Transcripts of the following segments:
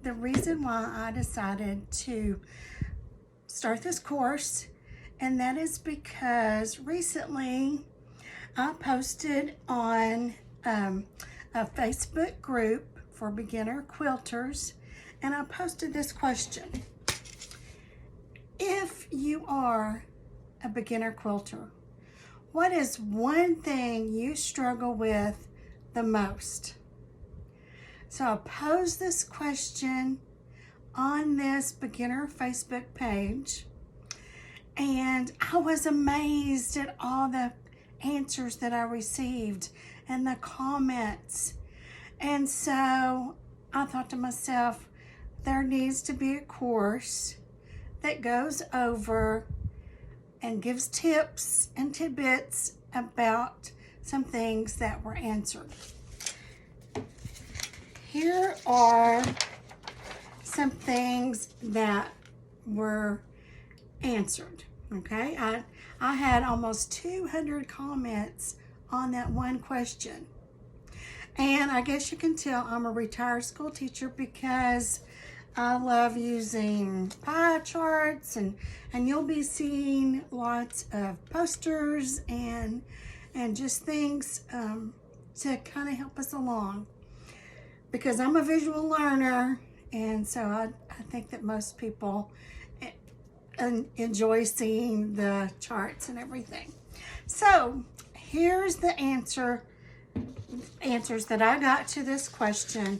the reason why I decided to start this course, and that is because recently I posted on a Facebook group for beginner quilters, and I posted this question. If you are a beginner quilter, what is one thing you struggle with the most? So I posed this question on this beginner Facebook page, and I was amazed at all the answers that I received and the comments. And so I thought to myself, there needs to be a course that goes over and gives tips and tidbits about some things that were answered. Here are some things that were answered, okay? I had almost 200 comments on that one question. And I guess you can tell I'm a retired school teacher because I love using pie charts, and you'll be seeing lots of posters and just things to kind of help us along, because I'm a visual learner, and so I think that most people enjoy seeing the charts and everything. So here's the answers that I got to this question.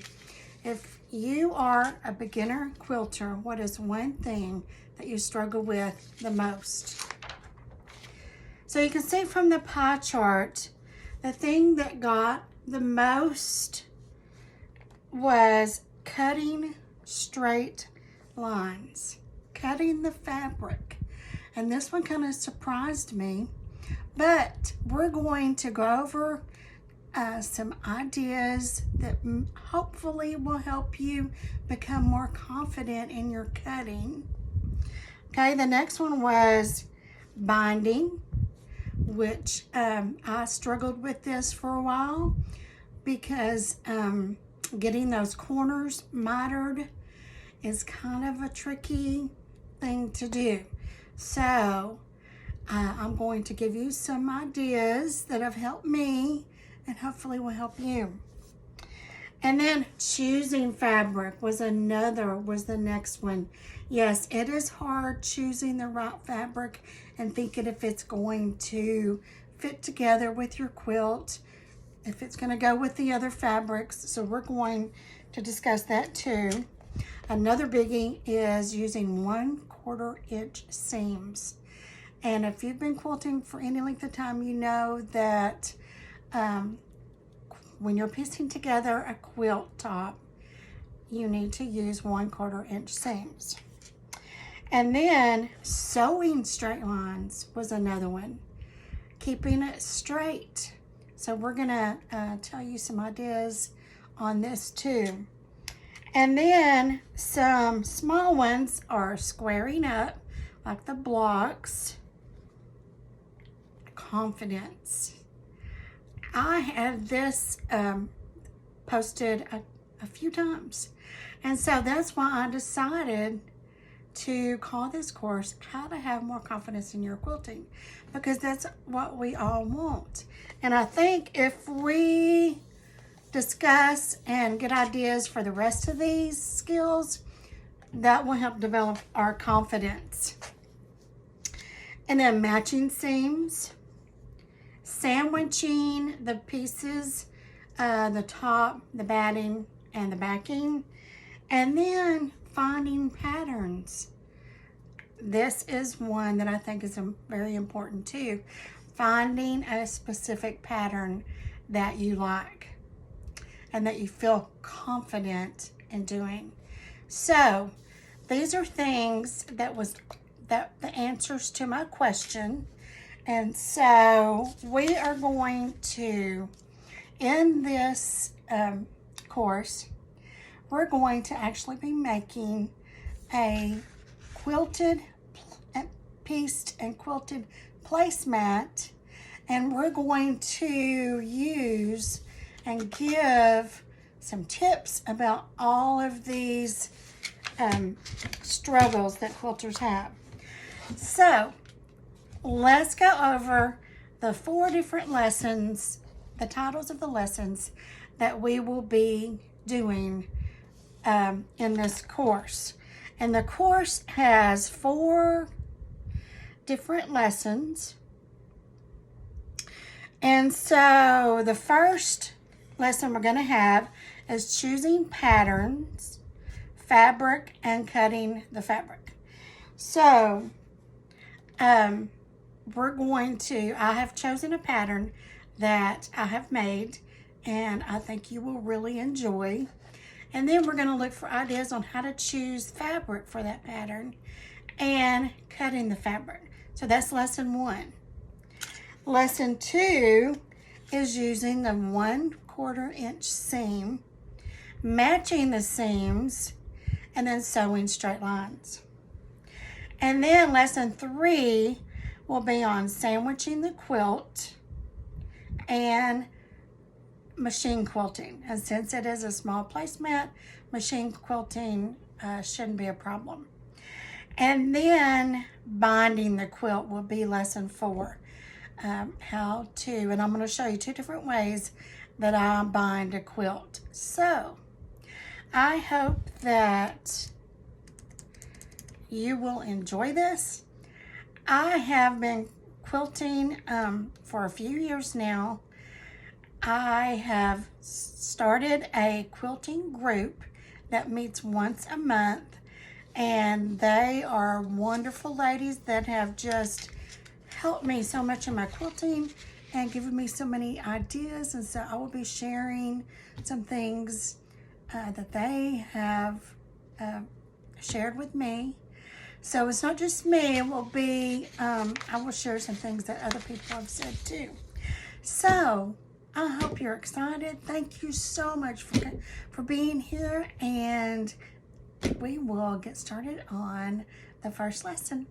If you are a beginner quilter, what is one thing that you struggle with the most? So you can see from the pie chart, the thing that got the most was cutting straight lines, cutting the fabric. And this one kind of surprised me, but we're going to go over some ideas that hopefully will help you become more confident in your cutting. Okay, the next one was binding, which I struggled with this for a while because getting those corners mitered is kind of a tricky thing to do. So I'm going to give you some ideas that have helped me and hopefully will help you. And then choosing fabric was the next one. Yes, it is hard choosing the right fabric and thinking if it's going to fit together with your quilt, if it's going to go with the other fabrics. So we're going to discuss that too. Another biggie is using 1/4 inch seams. And if you've been quilting for any length of time, you know that when you're piecing together a quilt top, you need to use 1/4 inch seams. And then sewing straight lines was another one. Keeping it straight. So we're gonna tell you some ideas on this too. And then some small ones are squaring up, like the blocks. Confidence. I had this posted a few times, and so that's why I decided to call this course How to Have More Confidence in Your Quilting, because that's what we all want. And I think if we discuss and get ideas for the rest of these skills, that will help develop our confidence. And then matching seams, sandwiching the pieces, the top, the batting, and the backing, and then finding patterns. This is one that I think is very important too. Finding a specific pattern that you like and that you feel confident in doing. So these are things that the answers to my question. And so we are going to, in this course, we're going to actually be making a quilted, pieced and quilted placemat, and we're going to use and give some tips about all of these struggles that quilters have. So let's go over the 4 different lessons, the titles of the lessons that we will be doing in this course. And the course has 4 different lessons. And so the first lesson we're going to have is choosing patterns, fabric, and cutting the fabric. So we're going to, I have chosen a pattern that I have made and I think you will really enjoy. And then we're going to look for ideas on how to choose fabric for that pattern and cutting the fabric. So that's lesson 1. Lesson 2 is using the 1/4 inch seam, matching the seams, and then sewing straight lines. And then lesson 3 will be on sandwiching the quilt and machine quilting. And since it is a small placemat, machine quilting shouldn't be a problem. And then binding the quilt will be lesson 4. How to, and I'm going to show you 2 different ways that I bind a quilt. So I hope that you will enjoy this. I have been quilting for a few years now. I have started a quilting group that meets once a month, and they are wonderful ladies that have just helped me so much in my quilting and given me so many ideas. And so I will be sharing some things that they have shared with me. So it's not just me, it will be, I will share some things that other people have said too. So I hope you're excited. Thank you so much for being here, and we will get started on the first lesson.